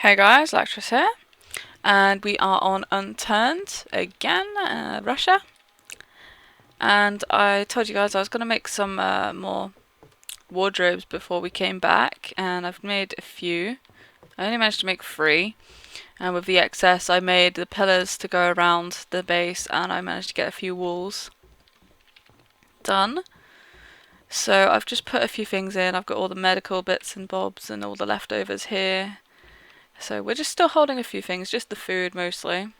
Hey guys, Lactress here, and we are on Unturned again, Russia. And I told you guys I was going to make some more wardrobes before we came back, and I've made a few. I only managed to make 3, and with the excess I made the pillars to go around the base, and I managed to get a few walls done. So I've just put a few things in. I've got all the medical bits and bobs and all the leftovers here. So we're just still holding a few things, just the food mostly.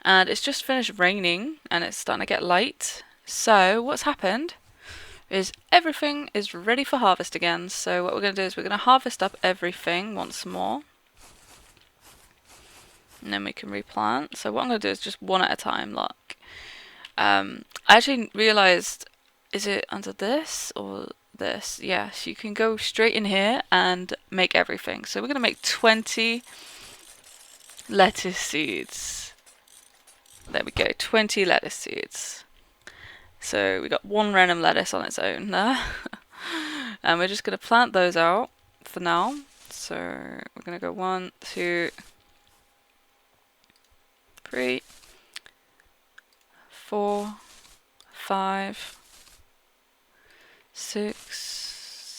And it's just finished raining and it's starting to get light. So what's happened is everything is ready for harvest again. So what we're going to do is we're going to harvest up everything once more. And then we can replant. So what I'm going to do is just one at a time, look. I actually realised, is it under this or this? Yes, you can go straight in here and make everything. So we're going to make 20 lettuce seeds. There we go, 20 lettuce seeds. So we got 1 random lettuce on its own there. And we're just going to plant those out for now. So we're going to go 1, 2, 3, 4, 5, 6,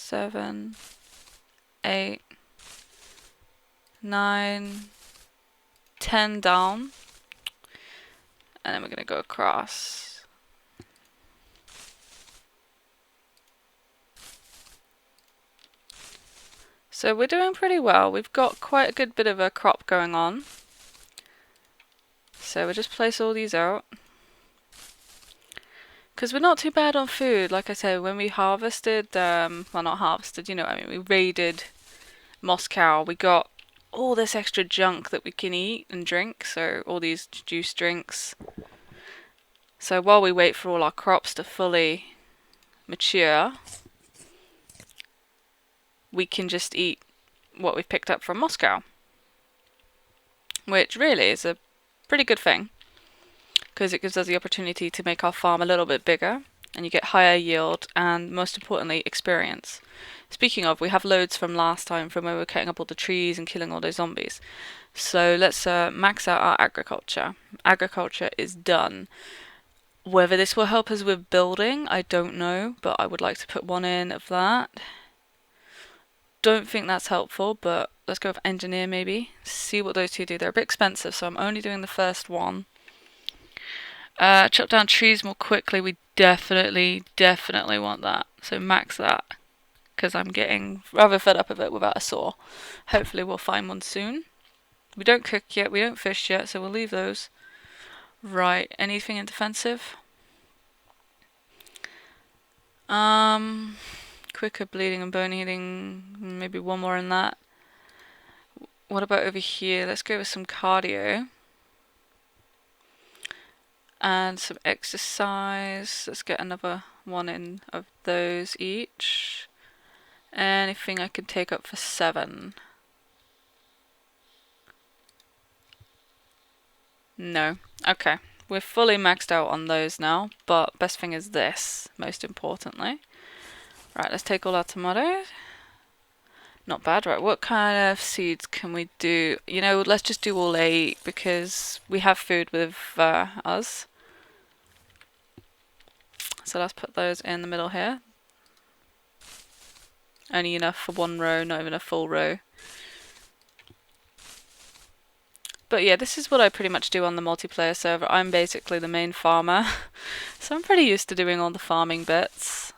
7, 8, 9, 10 down. And then we're going to go across. So we're doing pretty well. We've got quite a good bit of a crop going on. So we'll just place all these out. Because we're not too bad on food. Like I said, when we harvested, well not harvested, you know what I mean, we raided Moscow, we got all this extra junk that we can eat and drink. So all these juice drinks. So while we wait for all our crops to fully mature, we can just eat what we've picked up from Moscow. Which really is a pretty good thing, because it gives us the opportunity to make our farm a little bit bigger, and you get higher yield and most importantly experience. Speaking of, we have loads from last time from when we were cutting up all the trees and killing all those zombies. So let's max out our agriculture. Agriculture is done. Whether this will help us with building, I don't know, but I would like to put 1 in of that. Don't think that's helpful, but let's go with engineer maybe. See what those 2 do. They're a bit expensive, so I'm only doing the first one. Chop down trees more quickly. We definitely want that. So max that, because I'm getting rather fed up of it without a saw. Hopefully we'll find one soon. We don't cook yet, we don't fish yet, so we'll leave those. Right, anything in defensive? Quicker bleeding and bone healing, maybe 1 more in that. What about over here? Let's go with some cardio. And some exercise. Let's get another 1 in of those each. Anything I can take up for 7? No. Okay. We're fully maxed out on those now, but best thing is this, most importantly. Right, let's take all our tomatoes. Not bad. Right, what kind of seeds can we do? You know, let's just do all 8 because we have food with us. So let's put those in the middle here. Only enough for 1 row, not even a full row. But yeah, this is what I pretty much do on the multiplayer server. I'm basically the main farmer. So I'm pretty used to doing all the farming bits.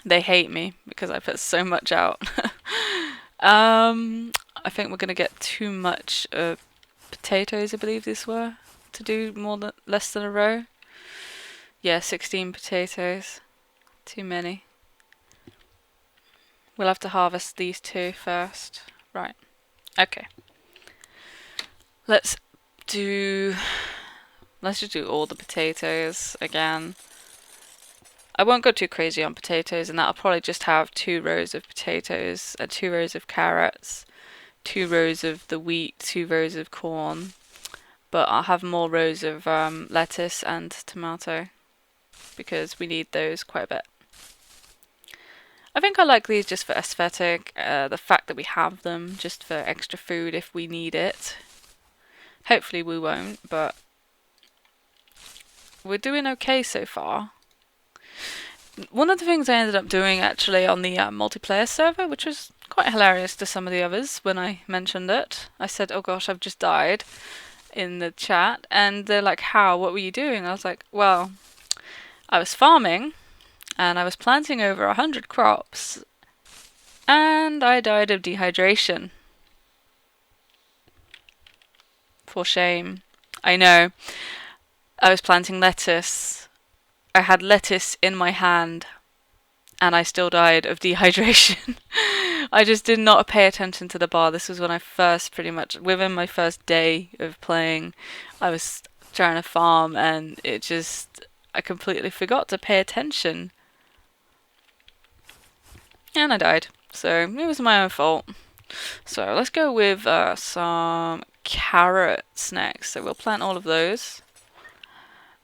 They hate me because I put so much out. I think we're going to get too much potatoes, I believe these were, to do less than a row. Yeah, 16 potatoes. Too many. We'll have to harvest these 2 first. Right. Okay. Let's just do all the potatoes again. I won't go too crazy on potatoes, and that'll probably just have 2 rows of potatoes, 2 rows of carrots, 2 rows of the wheat, 2 rows of corn. But I'll have more rows of lettuce and tomato, because we need those quite a bit. I think I like these just for aesthetic. The fact that we have them just for extra food if we need it. Hopefully we won't, but we're doing okay so far. One of the things I ended up doing actually on the multiplayer server, which was quite hilarious to some of the others when I mentioned it, I said, oh gosh, I've just died in the chat, and they're like, how? What were you doing? I was like, well, I was farming and I was planting over 100 crops and I died of dehydration. For shame. I know. I was planting lettuce. I had lettuce in my hand and I still died of dehydration. I just did not pay attention to the bar. This was when I first, pretty much within my first day of playing, I was trying to farm and I completely forgot to pay attention. And I died. So it was my own fault. So let's go with some carrots next. So we'll plant all of those.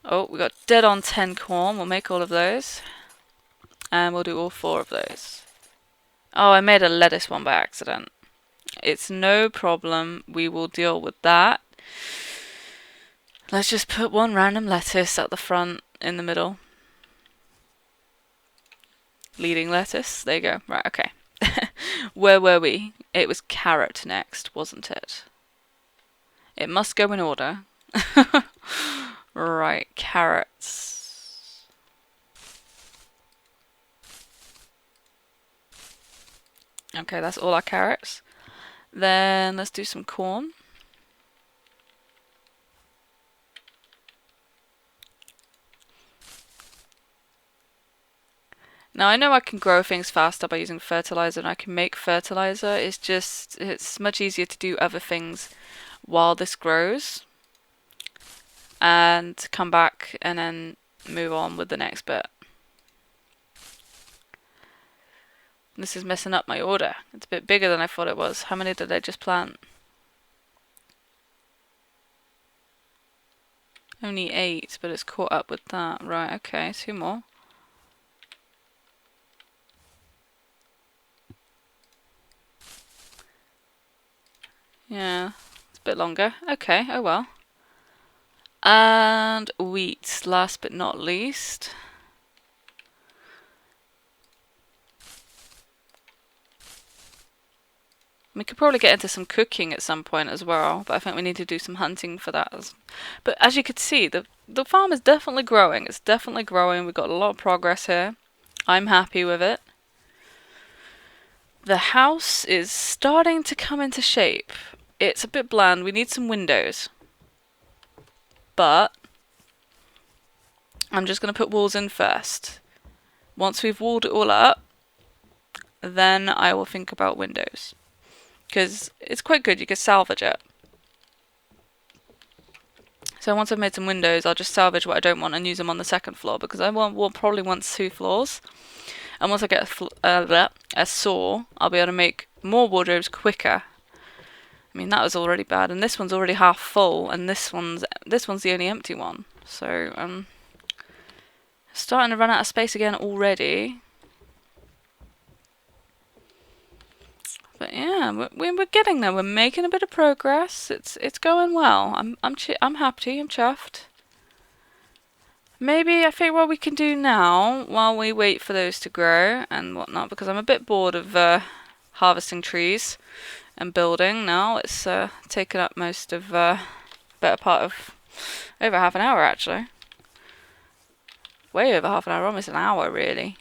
Oh, we got dead on 10 corn. We'll make all of those. And we'll do all 4 of those. Oh, I made a lettuce one by accident. It's no problem. We will deal with that. Let's just put one random lettuce at the front in the middle. Leading lettuce. There you go. Right, okay. Where were we? It was carrot next, wasn't it? It must go in order. Right, carrots. Okay, that's all our carrots. Then let's do some corn. Now I know I can grow things faster by using fertilizer and I can make fertilizer. It's much easier to do other things while this grows and come back and then move on with the next bit. This is messing up my order. It's a bit bigger than I thought it was. How many did I just plant? Only 8, but it's caught up with that. Right, okay, 2 more. Yeah, it's a bit longer. Okay, oh well. And wheat, last but not least. We could probably get into some cooking at some point as well, but I think we need to do some hunting for that. But as you can see, the farm is definitely growing. It's definitely growing. We've got a lot of progress here. I'm happy with it. The house is starting to come into shape. It's a bit bland. We need some windows. But I'm just going to put walls in first. Once we've walled it all up, then I will think about windows. Because it's quite good, you can salvage it. So once I've made some windows, I'll just salvage what I don't want and use them on the second floor, because I will probably want 2 floors. And once I get a saw, I'll be able to make more wardrobes quicker. I mean, that was already bad, and this one's already half full, and this one's the only empty one. So starting to run out of space again already. But yeah, we're getting there. We're making a bit of progress. It's going well. I'm happy. I'm chuffed. Maybe I think what we can do now, while we wait for those to grow and whatnot, because I'm a bit bored of harvesting trees and building now. It's taken up most of better part of over half an hour actually. Way over half an hour, almost an hour really.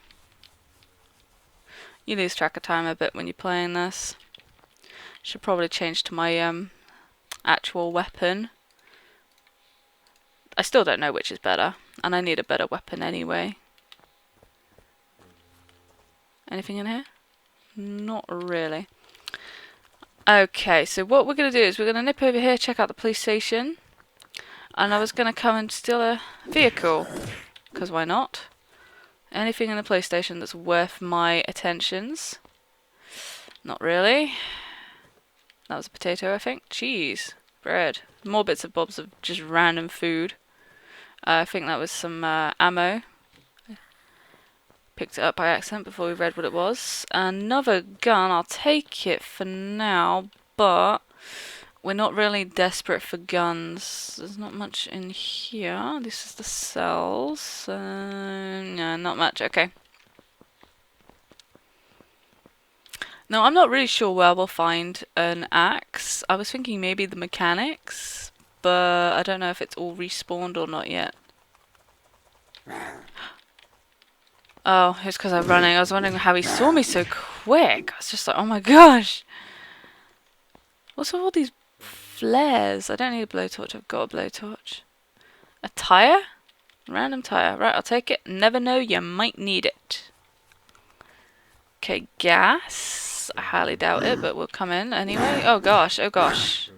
You lose track of time a bit when you're playing this. Should probably change to my actual weapon. I still don't know which is better, and I need a better weapon anyway. Anything in here? Not really. Okay, so what we're going to do is we're going to nip over here, check out the police station. And I was going to come and steal a vehicle, because why not? Anything in the police station that's worth my attentions? Not really. That was a potato, I think. Cheese. Bread. More bits and bobs of just random food. I think that was some ammo. Picked it up by accident before we read what it was. Another gun. I'll take it for now, but we're not really desperate for guns. There's not much in here. This is the cells. No, not much. Okay. No, I'm not really sure where we'll find an axe. I was thinking maybe the mechanics, but I don't know if it's all respawned or not yet. Oh, it's because I'm running. I was wondering how he saw me so quick. I was just like, oh my gosh. What's with all these flares? I don't need a blowtorch. I've got a blowtorch. A tire? Random tire. Right, I'll take it. Never know, you might need it. Okay, gas. I highly doubt it, but we'll come in anyway. Oh gosh, oh gosh.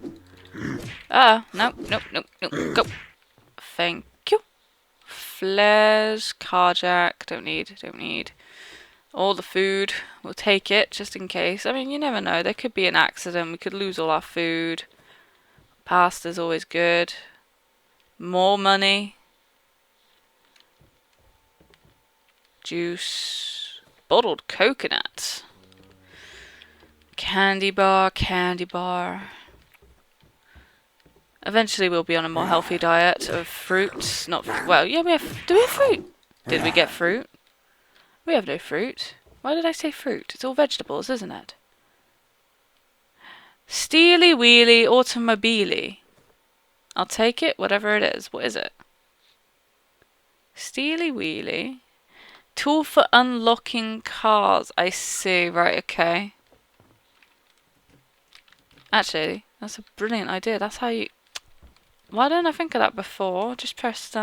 Nope, nope, nope, nope. Go. Thank you. Flares, carjack. Don't need. All the food. We'll take it, just in case. I mean, you never know. There could be an accident. We could lose all our food. Pasta's always good. More money. Juice. Bottled coconut. Candy bar. Eventually we'll be on a more healthy diet of fruits. Not, well, yeah, do we have fruit? Did we get fruit? We have no fruit. Why did I say fruit? It's all vegetables, isn't it? Steely wheelie automobile. I'll take it, whatever it is. What is it? Steely wheelie. Tool for unlocking cars. I see. Right, okay. Actually, that's a brilliant idea. That's how you... Why didn't I think of that before? Just press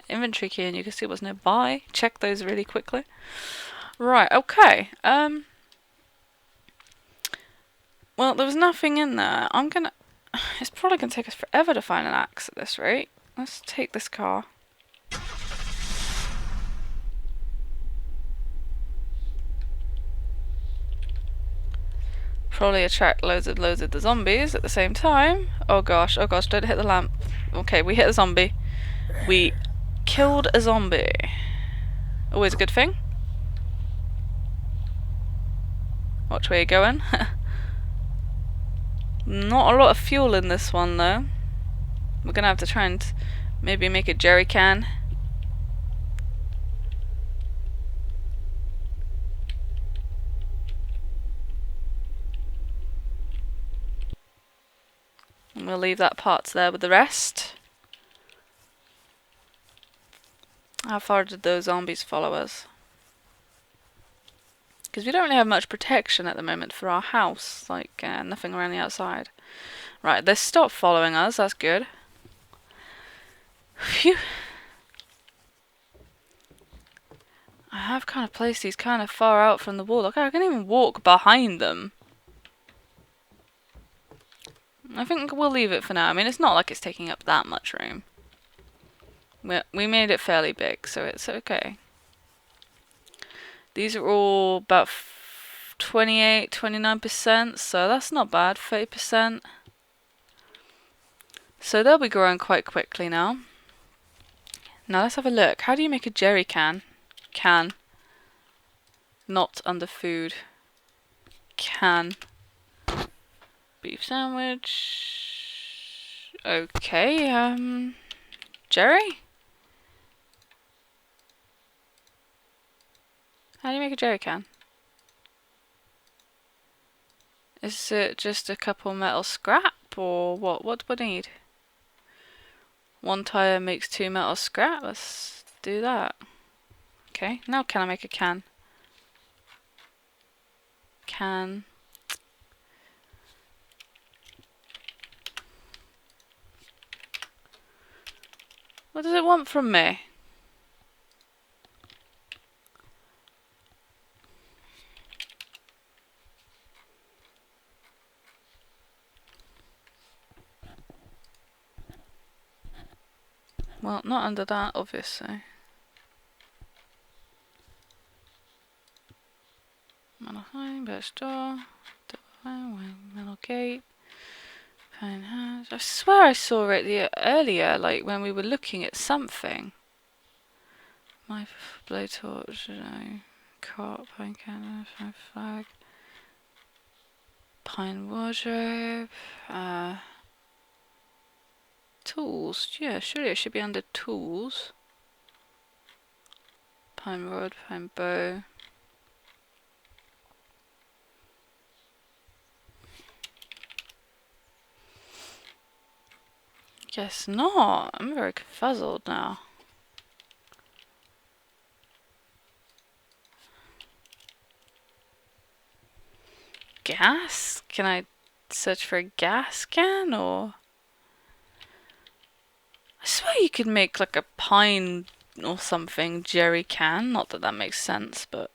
inventory key and you can see what's nearby. Check those really quickly. Right, okay. Well, there was nothing in there. It's probably gonna take us forever to find an axe at this rate. Let's take this car. Probably attract loads of the zombies at the same time. Oh gosh, don't hit the lamp. Okay, we hit a zombie. We killed a zombie. Always a good thing. Watch where you're going. Not a lot of fuel in this one though. We're gonna have to try and maybe make a jerry can. And we'll leave that part there with the rest. How far did those zombies follow us? Because we don't really have much protection at the moment for our house. Like, nothing around the outside. Right, they stopped following us. That's good. Phew. I have kind of placed these kind of far out from the wall. Look, I can even walk behind them. I think we'll leave it for now. I mean, it's not like it's taking up that much room. We made it fairly big, so it's okay. These are all about 28, 29%, so that's not bad. 30%. So they'll be growing quite quickly now. Now let's have a look. How do you make a jerry can? Can. Not under food. Can. Beef sandwich. Okay, jerry? How do you make a jerry can? Is it just a couple metal scrap or what? What do we need? One tire makes 2 metal scrap. Let's do that. Okay, now can I make a can? Can. What does it want from me? Well, not under that, obviously. Metal frame, birch door, metal gate, fine hands. I swear I saw it earlier, like when we were looking at something. My blowtorch, no. cot, pine canvas, pine flag, pine wardrobe, tools. Yeah, surely it should be under tools. Pine rod, pine bow. Guess not. I'm very confuzzled now. Gas? Can I search for a gas can, or? I swear you could make like a pine or something jerry can. Not that that makes sense, but.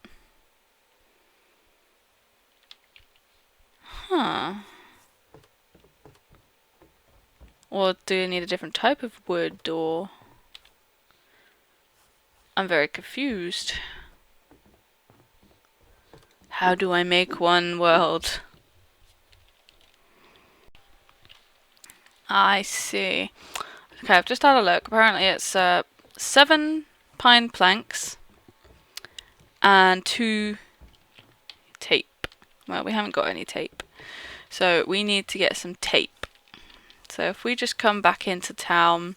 Huh. Or do you need a different type of wood, or? I'm very confused. How do I make one world? I see. Okay, I've just had a look. Apparently it's 7 pine planks and 2 tape. Well, we haven't got any tape. So we need to get some tape. So if we just come back into town,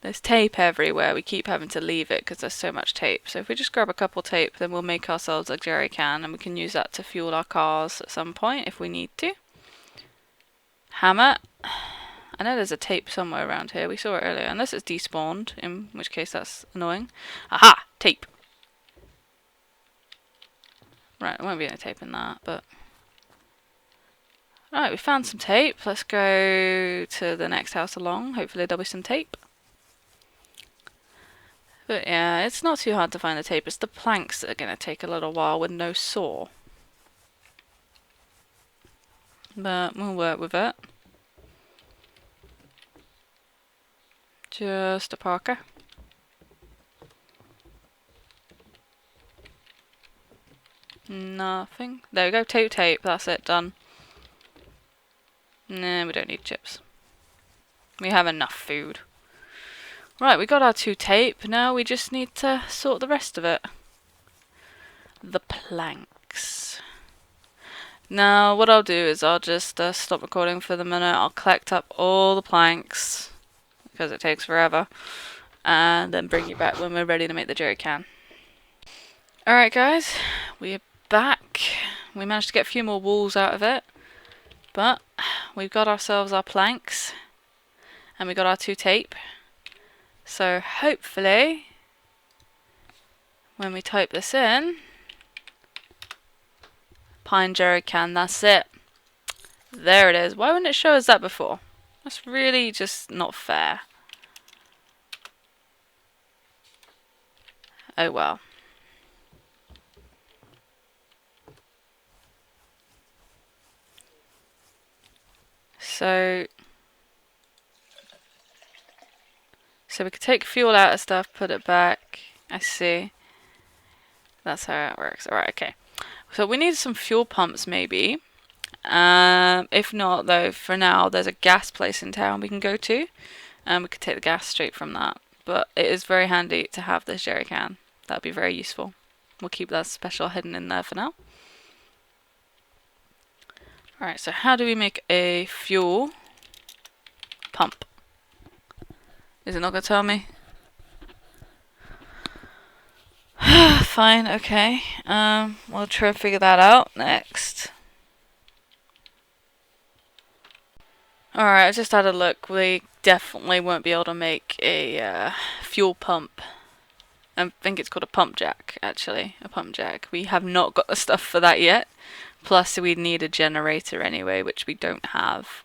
there's tape everywhere. We keep having to leave it because there's so much tape. So if we just grab a couple tape, then we'll make ourselves a jerry can, and we can use that to fuel our cars at some point if we need to. Hammer. I know there's a tape somewhere around here. We saw it earlier, unless it's despawned, in which case that's annoying. Aha! Tape. Right, there won't be any tape in that, but... Right, we found some tape. Let's go to the next house along. Hopefully there'll be some tape. But yeah, it's not too hard to find the tape. It's the planks that are going to take a little while with no saw. But we'll work with it. Just a Parker. Nothing. There we go, tape. That's it, done. Nah, we don't need chips. We have enough food. Right, we got our 2 tape. Now we just need to sort the rest of it. The planks. Now, what I'll do is I'll just stop recording for the minute. I'll collect up all the planks, because it takes forever, and then bring you back when we're ready to make the jerry can. Alright guys, we're back. We managed to get a few more walls out of it, but we've got ourselves our planks, and we got our 2 tape. So hopefully, when we type this in, pine jerry can, that's it. There it is. Why wouldn't it show us that before? That's really just not fair. Oh well. So we could take fuel out of stuff, put it back. I see. That's how it works. Alright, okay. So we need some fuel pumps maybe. If not though, for now there's a gas place in town we can go to. And we could take the gas straight from that. But it is very handy to have this jerry can. That'd be very useful. We'll keep that special hidden in there for now. Alright, so how do we make a fuel pump? Is it not going to tell me? Fine, okay. We'll try to figure that out next. Alright, I just had a look. We definitely won't be able to make a fuel pump. I think it's called a pump jack, actually. A pump jack. We have not got the stuff for that yet. Plus, we need a generator anyway, which we don't have.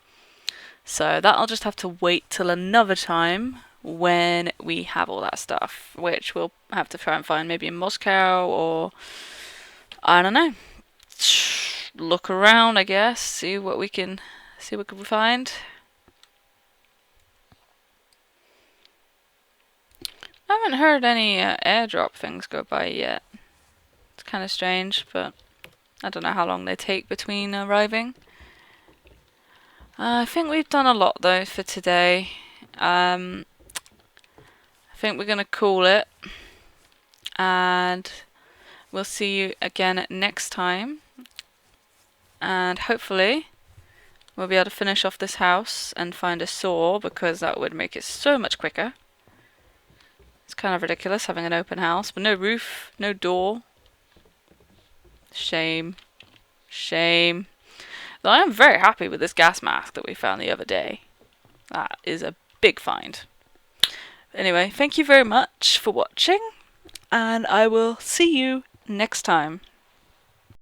So that'll just have to wait till another time when we have all that stuff, which we'll have to try and find maybe in Moscow, or I don't know. Look around, I guess, see what we can find. I haven't heard any airdrop things go by yet. It's kind of strange, but I don't know how long they take between arriving. I think we've done a lot though for today. I think we're going to call it, and we'll see you again next time, and hopefully we'll be able to finish off this house and find a saw, because that would make it so much quicker. It's kind of ridiculous having an open house, but no roof, no door. Shame. Shame. Though I am very happy with this gas mask that we found the other day. That is a big find. Anyway, thank you very much for watching, and I will see you next time.